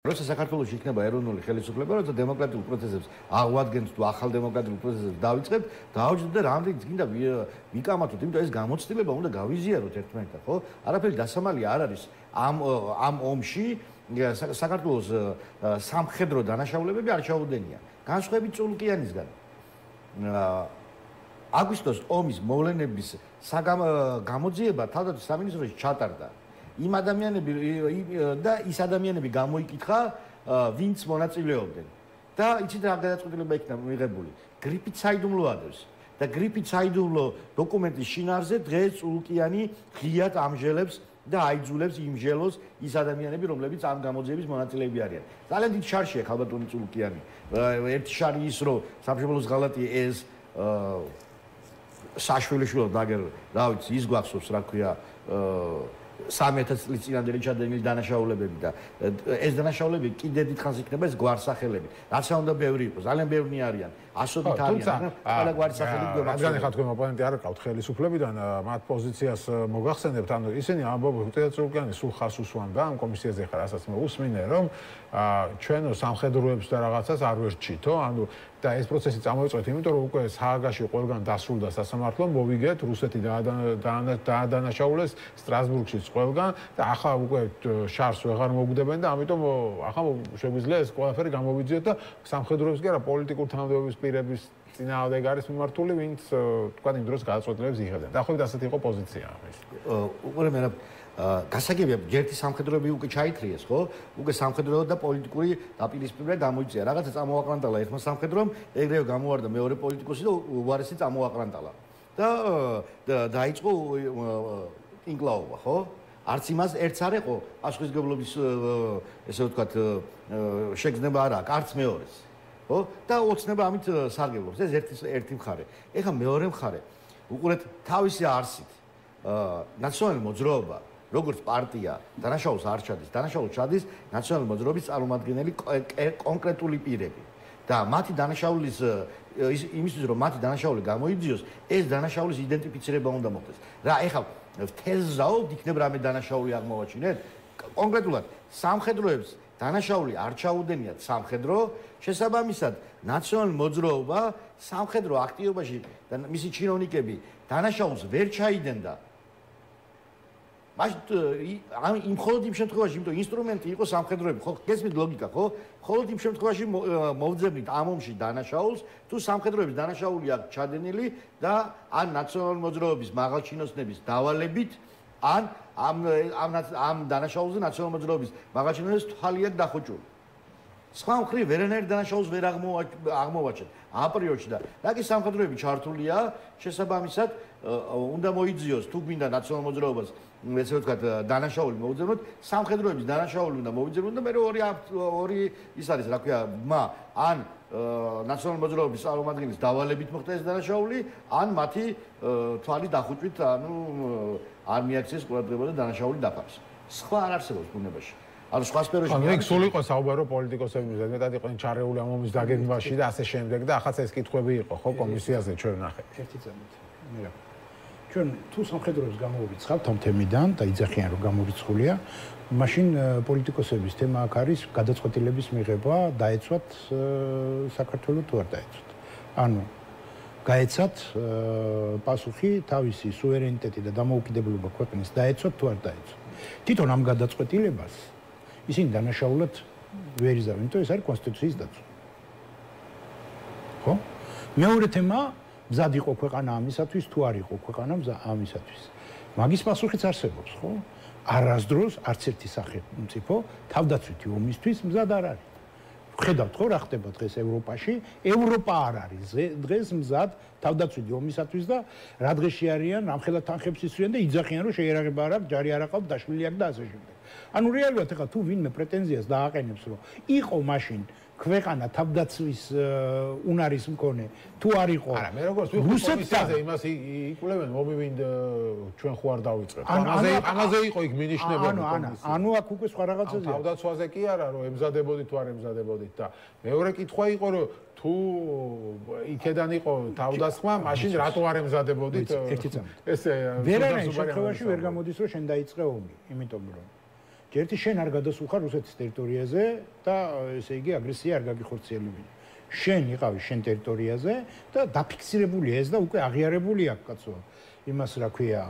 როცა საქართველოში იქნება ეროვნული ხელისუფლება, როცა დემოკრატიულ პროცესებს აღვადგენთ თუ ახალ დემოკრატიულ პროცესებს დავიწყებთ, დაავჯდეთ და რამდენიც გინდა ვიკამათოთ, იმიტომ ეს გამოცდილება უნდა გავიზიაროთ ერთმანეთთან, ხო? არაფერი დასამალი არ არის ამ ომში საქართველოს სამხედრო დანაშაულებები არ ჩაუდენია. განსხვავებით წულკიანისგან. აგვისტოს ომის მოვლენების გამოძიება თავდაცვის სამინისტროში ჩატარდა. იმ ადამიანები და ის ადამიანები გამოიკითხა, ვინც მონაწილეობდნენ. და იცით რა გადაწყვეტილება იქნა მიღებული? გრიფით საიდუმლო ადევს. და გრიფით საიდუმლო დოკუმენტის შინაარზე დღეს წულკიანი ღიად ამჟელებს და აიძულებს იმჟელოს ის ადამიანები, რომლებიც ამ გამოძიების მონაწილეები არიან. ძალიან დიდ შარშია ქალბატონი წულკიანი. ერთი შარი ის, რომ სამშობლოს ღალატი ეს საშვილიშვილო დაგერ, რა ვიცი, ის გვახსოვს, რა ქვია, 3000 წლის წინამდე ჩადენილი დანაშაულებები და ეს დანაშაულებები კიდე დიდხანს იქნება ეს გვარსახელები. რაც უნდა ბევრი იყოს, ძალიან ბევრი არიან. ასობით არიან, ყველა გვარსახელები გვემართება. რადგან ეხლა თქვენ ოპონენტი არ ყავთ ხელისუფლებიდან, მათ პოზიციას მოგახსენებთ, ანუ ისინი ამბობენ, წულკიანი სულ ხას უსვამდა ამ კომისიაზე ხარ, რასაც მოусმინე, რომ ჩვენო სამხედროებს და რაღაცას არ ვერჩითო, ანუ და ეს პროცესი წამოიწყეთ, იმიტომ რომ უკვე სააგაში ყველგან დასრულდა სასამართლო, მოვიგეთ რუსეთი დაადანაშაულეს სტრასბურგშიც ყველგან და ახლა უკვე შარს ვეღარ მოგვდებენ და ამიტომ ახლა შეგვიძლია ეს ყველაფერი გამოვიძიოთ და სამხედროებს კი არა პოლიტიკურ თანამდებობის პირების წინააღმდეგ არის მიმართული, ვინც თქვა იმ დროს გადაწყვეტილებებს იღებდნენ. დაახლოებით ასეთი იყო პოზიცია ამის. უყურე მე გასაგებია, ერთი სამხედროები უკვე ჩაითრიეს, ხო? უკვე სამხედრო და პოლიტიკური დაპირისპირება გამოიწვია. რაღაცა წამოაყრანტალა ერთმა სამხედრომ, ეგრევე გამოვარდა მეორე პოლიტიკოსი და უარესი წამოაყრანტალა. და დაიწყო ინკლაობა, ხო? არც იმას ერთს არ ეყო პასუხისმგებლობის ესე ვთქვათ შეგრძნება არ აქვს, არც მეორეს. ხო? და ოცნება ამით სარგებლობს. ეს ერთი მხარე. ეხლა მეორე მხარე. უყურეთ თავისი არსით ნაციონალური მოძრაობა როგორც პარტია დანაშაულს არ ჩადის, დანაშაულს ჩადის ნაციონალური მოძრაობის წარმომადგენელი კონკრეტული პირები. და მათი დანაშაულის იმისთვის რომ მათი დანაშაული გამოიძიოს, ეს დანაშაულის იდენტიფიცირება უნდა მოხდეს. რა, ეხლა თეზზაობ იქნებ რამე დანაშაული აღმოვაჩინეთ? კონკრეტულად სამხედროებს დანაშაული არ ჩაუდენიათ სამხედრო, შესაბამისად ნაციონალური მოძრაობა სამხედრო აქტივობაში და მისი ჩინოვნიკები დანაშაულს ვერ ჩაიდენდა. იმ მხოლოდ იმ შემთხვევაში, იმიტომ ინსტრუმენტი იყო სამხედროები, ხო, გესმით ლოგიკა, ხო? მხოლოდ იმ შემთხვევაში მოვძებნით ამ ომში დანაშაულს, თუ სამხედროების დანაშაული აქვს ჩადენილი და ან ნაციონალური მოძრაობის მაღალჩინოსნების დავალებით, ან ამ დანაშაულზე ნაციონალური მოძრაობის მაღალჩინოსნების თვალი აქვს დახოჭული. სხვა მხრივ ვერანაირ დანაშაულს ვერ აღმოვაჩენთ აპრიორში და რაკი სამხედროები ჩართულია, შესაბამისად უნდა მოიძიოს თუ გვინდა ნაციონალურ მოძრაობას ესე ვთქვათ დანაშაული მოუძებნოთ, სამხედროების დანაშაული უნდა მოიძებნოთ და მე ორი ის არის, რა ქვია, ან ნაციონალური მოძრაობის წარმომადგენლის დავალებით მოხდა ეს დანაშაული, ან მათი თვალი დახუჭვით, ანუ არ მიაქციეს ყურადღება და დანაშაული დაფარს. სხვა არ არსებობს ბუნებაში. ანუ სხვა სფეროში იქ სულ იყო საუბარო პოლიტიკოსების მეტად იყვნენ ჩარეული ამ ომის დაგეგმვაში და ასე შემდეგ და ახაც ეს კითხვები იყო ხო კომისიაზე ჩვენ ნახეთ. ერთი წამით. მერე. ჩვენ თუ სამხედროებს გამოვიცხავთ ამ თემიდან და იძახიან რომ გამორიცხულია, მაშინ პოლიტიკოსების თემა აქ არის გადაწყვეტილების მიღება, დაეცვათ საქართველოს თუ არ დაეცვათ. ანუ გაეცათ პასუხი თავისი სუვერენიტეტი და დამოუკიდებლობა ქვეყნის დაეცვათ თუ არ დაეცვათ. თვითონ ამ გადაწყვეტილებას ისინი დანაშაულად ვერ იზავენ, იმიტომ ეს არის კონსტიტუციის დაცვა. ხო? მეორე თემა, მზად იყო ქვეყანა ამისათვის, თუ არ იყო ქვეყანა ამისათვის. მაგის პასუხიც არსებობს, ხო? არასდროს არც ერთი სახელმწიფო თავდაცვითი ომისთვის მზად არ არის. ხედავთ ხო რა ხდება დღეს ევროპაში? ევროპა არ არის დღეს მზად თავდაცვითი ომისათვის და რა დღეში არიან, ამხელა თანხებს ისვრიან და იძახიან რომ შეერაღება არ აქვს, ჯარი არ აყავთ, დაშვილი აქვს და ასე შემდეგ. ანუ რეალურად ეხლა თუ ვინმე პრეტენზიას დააყენებს რომ იყო მაშინ ქვეყანა თავდაცვის უნარის მქონე, თუ არ იყო. არა, მე როგორც ვიხდი კომისიაზე იმას იკვლევენ, მომივინდ ჩვენ ხო არ დავიწყებთ. ამაზე იყო იქ მინიშნებული კომისია. ანუ აქ უკვე სხვა რაღაცაზეა. თავდაცვაზე კი არა რომ ემზადებოდით თუ არ ემზადებოდით და მეორე კითხვა იყო რომ თუ იქედან იყო თავდასხმა, მაშინ რატო არ ემზადებოდით? ერთი წამით. ესე ვერანაირ შემთხვევაში ვერ გამოდის რომ შენ დაიწყე ომი, იმიტომ რომ ჯერტი შენ არ გადასულხარ რუსეთის ტერიტორიაზე და ესე იგი აგრესია არ გაგიხორციელებინა. შენ იყავი შენ ტერიტორიაზე და დაფიქსირებულია ეს და უკვე აღიარებული აქვს კაცო. იმას რა ქვია,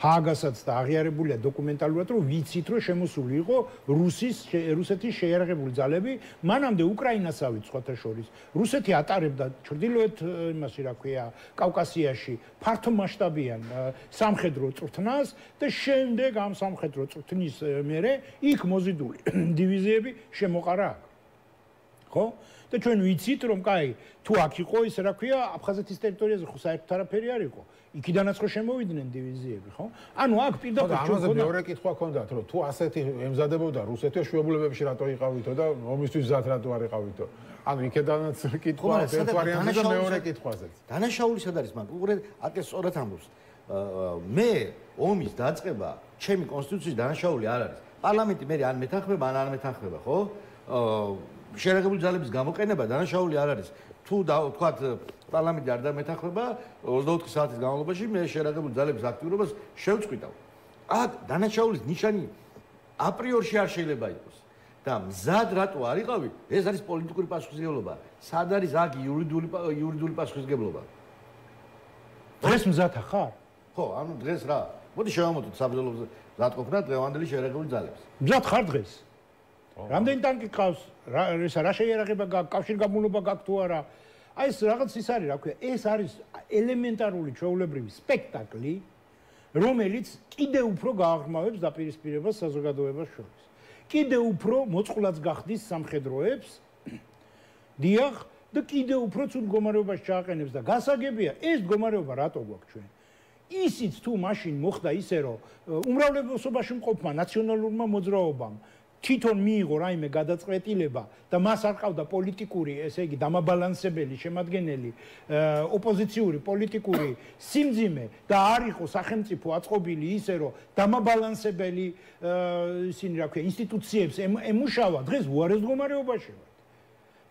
ჰააგასაც და აღიარებულია დოკუმენტალურად, რომ ვიცით, რომ შემოსული იყო რუსეთის შეიარაღებული ძალები, მანამდე უკრაინასავით სხვათა შორის. რუსეთი ატარებდა ჩრდილოეთ იმაში რა ქვია, კავკასიაში ფართომასშტაბიან სამხედრო წვრთნას და შემდეგ ამ სამხედრო წვრთნის მერე იქ მოზიდული დივიზიები შემოყარა. ხო? და ჩვენ ვიცით, რომ კაი, თუ აქ იყო ის რა ქვია, აფხაზეთის ტერიტორიაზე ხო საერთოდ არაფერი არ იყო. იქიდანაც ხო შემოვიდნენ დივიზიები, ხო? ანუ აქ პირდაპირ ამაზე მეორე კითხვა ჰქონდათ, რომ თუ ასეთი ემზადებოდა რუსეთი, შუამულებებში რატო იყავითო და ომისთვის მზად რატო არ იყავითო? ანუ იქედანაც კითხვა ერთ ვარიანტი და მეორე კითხვაზეც. დანაშაული სად არის მაგ? უყურე, აკე სწორად ამბობს. მე ომის დაწყება, ჩემი კონსტიტუციის დანაშაული არ არის. პარლამენტი მე ან მეთანხმება, ან არ მეთანხმება, ხო? შეერაღებული ძალების გამოყენება დანაშაული არ არის. თუ ვთქვათ პარლამენტი არ დამეთანხმება 24 საათის განმავლობაში მე შეერაღებული ძალების აქტიურობას შევწყვიტავ. აქ დანაშაულის ნიშანი აპრიორში არ შეიძლება იყოს. და მზად რატო არ იყავი? ეს არის პოლიტიკური პასუხისმგებლობა. სად არის აქ იურიდიული პასუხისმგებლობა? დღეს მზად ხარ? ხო, ანუ დღეს რა? მოდი შევამოწმოთ საბრძოლო მზად ყოფნა დღევანდელი შეერაღებული ძალებს. მზად ხარ დღეს? რამდენი ტანკი ყავს? რა შეიარაღება გაქვს? კავშირგაბმულობა გაქვს თუ არა? აი ეს რაღაც ის არის, რა ქვია, ეს არის ელემენტარული ჩვეულებრივი სპექტაკლი, რომელიც კიდევ უფრო გააღრმავებს დაპირისპირებას საზოგადოებას შორის. კიდევ უფრო მოწყვლად გახდის სამხედროებს, დიახ, და კიდევ უფრო ცუდ მდგომარეობაში ჩააყენებს და გასაგებია, ეს მდგომარეობა რატო გვაქვს ჩვენ? ისიც თუ მაშინ მოხდა ისე, რომ უმრავლესობაში მყოფმა ნაციონალურმა მოძრაობამ თვითონ მიიღო რაიმე გადაწყვეტილება და მას არ ყავდა პოლიტიკური, ესე იგი, დამაბალანსებელი, შემადგენელი ოპოზიციური პოლიტიკური სიმძიმე და არ იყო სახელმწიფო აწყობილი ისე, რომ დამაბალანსებელი ისინი რა ქვია, ინსტიტუციებს ემუშავა, დღეს უარეს მდგომარეობაში ვართ.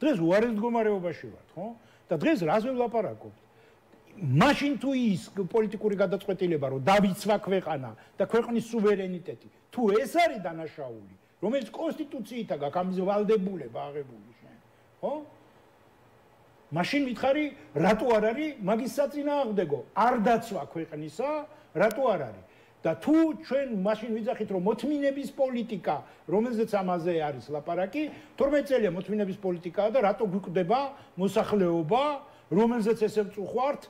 დღეს უარეს მდგომარეობაში ვართ, ხო? და დღეს რას ვლაპარაკობთ? მაშინ თუ ის პოლიტიკური გადაწყვეტილება, რომ დავიცვა ქვეყანა და ქვეყნის სუვერენიტეტი, თუ ეს არის დანაშაული, რომელიც კონსტიტუციითა გაქვს ამის ვალდებულება აღებული შენ, ხო? მაშინ მითხარი, რატო არ არის მაგის საწინააღმდეგო? არ დაცვა ქვეყნისა, რატო არ არის? და თუ ჩვენ მაშინ ვიძახით, რომ მოთმინების პოლიტიკა, რომელზეც ამაზე არის ლაპარაკი, 12 წელია მოთმინების პოლიტიკაა და რატო გვიკვდება მოსახლეობა, რომელზეც ესე ვწუხვართ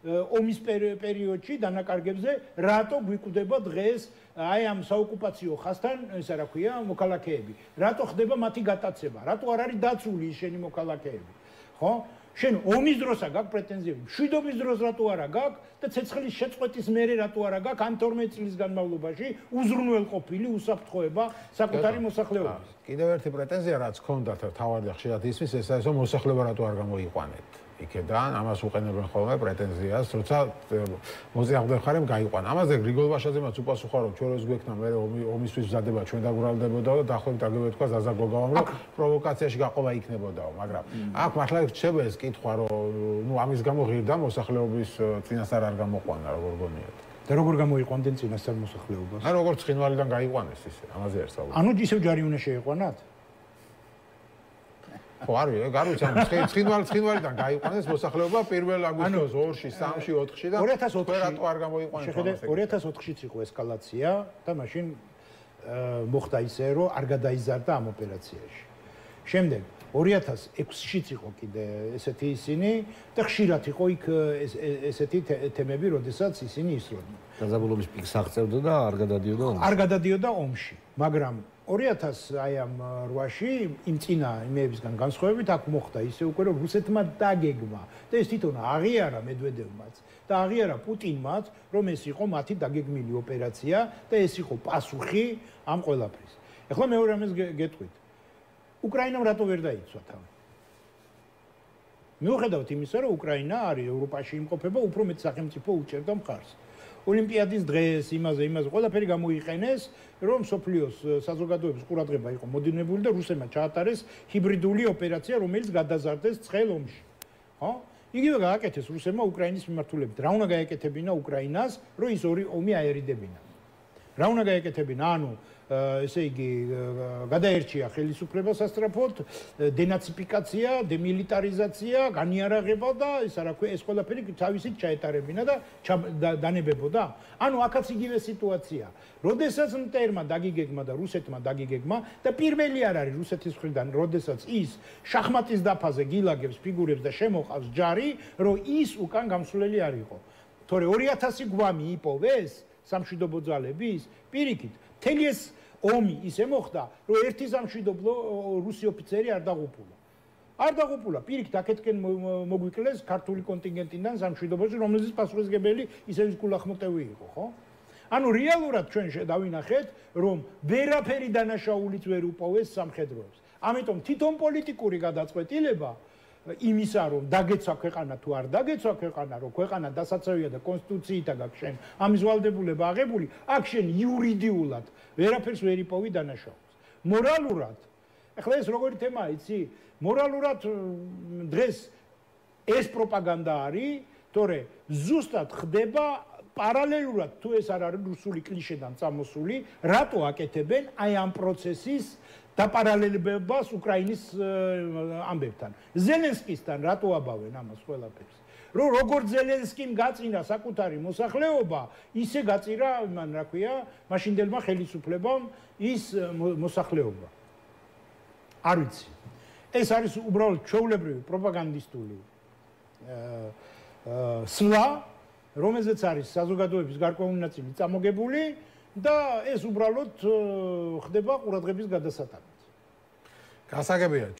ომის პერიოდში დანაკარგებზე, რატო გვიკვდება დღეს აი ამ საოკუპაციო ხაზთან, ესა რა ქვია, მოქალაქეები. რატო ხდება მათი გატაცება? რატო არ არის დაცული შენი მოქალაქეები? ხო? შენ ომის დროსაც გაქვს პრეტენზიები, მშვიდობის დროს რატო არა გაქვს და ცეცხლის შეწყვეტის მერე რატო არა გაქვს ამ 12 წლის განმავლობაში უზრუნველყოფილი უსაფრთხოება საკუთარი მოსახლეობის. კიდევ ერთი პრეტენზია რაც ჰქონდათ თავად ხშირად ისმის ეს არის რომ მოსახლეობა რატო არ გამოიყვანეთ. იქედან ამას უყენებენ ხოლმე პრეტენზიას, როცა მოწინააღმდეგე მხარემ გაიყვანა. ამაზე გრიგოლ ბაშაძემაც უპასუხა, რომ ჩვენ როს გვექნა მე ომისთვის მზადება ჩვენ დაგვრალდებოდა და დაახლოებით აგებდა თქვა ზაზა გოგავამ, რომ პროვოკაციაში გაყოლა იქნებოდაო, მაგრამ აქ მართლა რჩება ეს კითხვა, რომ ნუ ამის გამო ღირდა მოსახლეობის წინასწარ არ გამოყვანა, როგორ გონიათ. და როგორ გამოიყვანდნენ წინასწარ მოსახლეობას? ან როგორ ცხინვალიდან გაიყვანეს ისე, ამაზე არ საუბარი. ანუ ისევ ჯარი უნდა შეიყვანათ? ხო, არის, გარუც ამ ცხინვალიდან გაიყვანეს მოსახლეობა 1 აგვისტოს 2-ში, 3-ში, 4-ში და 2004-ში რატო არ გამოიყვანეს? შეხედე, 2004-შიც იყო ესკალაცია და მაშინ მოხდა ისე, რომ არ გადაიზარდა ამ ოპერაციაში. შემდეგ 2006-შიც იყო კიდე ესეთი ისინი და ხშირად იყო იქ ესეთი თემები, როდესაც ისინი ისროდნენ. დაზაბულობის პიკს აღწევდა და არ გადადიოდა ომში. არ გადადიოდა ომში, მაგრამ 2008-ში იმ წინა იმეებისგან განსხვავებით აქ მოხდა ისე უკვე რომ რუსეთმა დაგეგმა და ეს თვითონ აღიარა მედვედევმაც და აღიარა პუტინმაც რომ ეს იყო მათი დაგეგმილი ოპერაცია და ეს იყო პასუხი ამ ყველაფრის. ეხლა მეორე ამას გეტყვით. უკრაინამ რატო ვერ დაიცვა თავი? მიუხედავად იმისა, რომ უკრაინა არის ევროპაში იმყოფება, უფრო მეტ სახელმწიფო უჭერდა მხარს. ოლიმპიადის დღეს, იმაზე, ყველაფერი გამოიყენეს, რომ სოფლიოს საზოგადოების ყურადღება იყო მოდინებული და რუსებმა ჩაატარეს ჰიბრიდული ოპერაცია, რომელიც გადაზარდეს ცხელ ომში. ხო? იგივე გააკეთეს რუსებმა უკრაინის მიმართულებით. რა უნდა გაეკეთებინა უკრაინას, რომ ის ორი ომი აერიდებინა? რა უნდა გაეკეთებინა? ანუ ესე იგი გადაერჩია ხელისუფლება სასწრაფოდ, დენაციფიკაცია, დემილიტარიზაცია, განიარაღება და ისა რა ქვია, ეს ყველაფერი თავისით ჩაეტარებინა და დანებებოდა. ანუ აქაც იგივე სიტუაცია. როდესაც მტერმა დაგიგეგმა და რუსეთმა დაგიგეგმა და პირველი არ არის რუსეთის მხრიდან, როდესაც ის შახმატის დაფაზე გილაგებს ფიგურებს და შემოყავს ჯარი, რომ ის უკან გამსვლელი არ იყო. თორე 2000 გვამი იპოვეს სამშვიდობო ძალების, პირიქით, მთელი ეს ომი ისე მოხდა, რომ ერთი სამშვიდობო რუსი ოფიცერი არ დაღუპულა. არ დაღუპულა, პირიქით, აქეთკენ მოგვიკლეს ქართული კონტინგენტიდან სამშვიდობოში, რომელზეც პასუხისმგებელი ისევის გულახმოტევი იყო, ხო? ანუ რეალურად ჩვენ დავინახეთ, რომ ვერაფერი დანაშაულიც ვერ უპოვეს სამხედროებს. ამიტომ თვითონ პოლიტიკური გადაწყვეტილება იმისა, რომ დაგეცვა ქვეყანა თუ არ დაგეცვა ქვეყანა, რომ ქვეყანა დასაცავია და კონსტიტუციით აქვს შენ ამის ვალდებულება აღებული, აქ შენ იურიდიულად ვერაფერს ვერ იპოვი დანაშაულს. მორალურად, ახლა ეს როგორი თემაა, იცი? მორალურად დღეს ეს პროპაგანდა არის, თორე ზუსტად ხდება პარალელურად თუ ეს არ არის რუსული კლიშედან წამოსული, რატო აკეთებენ აი ამ პროცესის დაპარალელებას უკრაინის ამბებთან. ზელენსკისთან რატო აბავენ ამას ყველაფერს? რომ როგორც ზელენსკიმ გაწინა საკუთარი მოსახლეობა, ისე გაწირა, მან რა ქვია, მაშინდელმა ხელისუფლებამ ის მოსახლეობა. არ ვიცი. ეს არის უბრალოდ ჩვეულებრივი პროპაგანდისტული სვლა, რომელზეც არის საზოგადოების გარკვეული ნაწილი წამოგებული და ეს უბრალოდ ხდება ყურადღების გადასატანად. გასაგებია.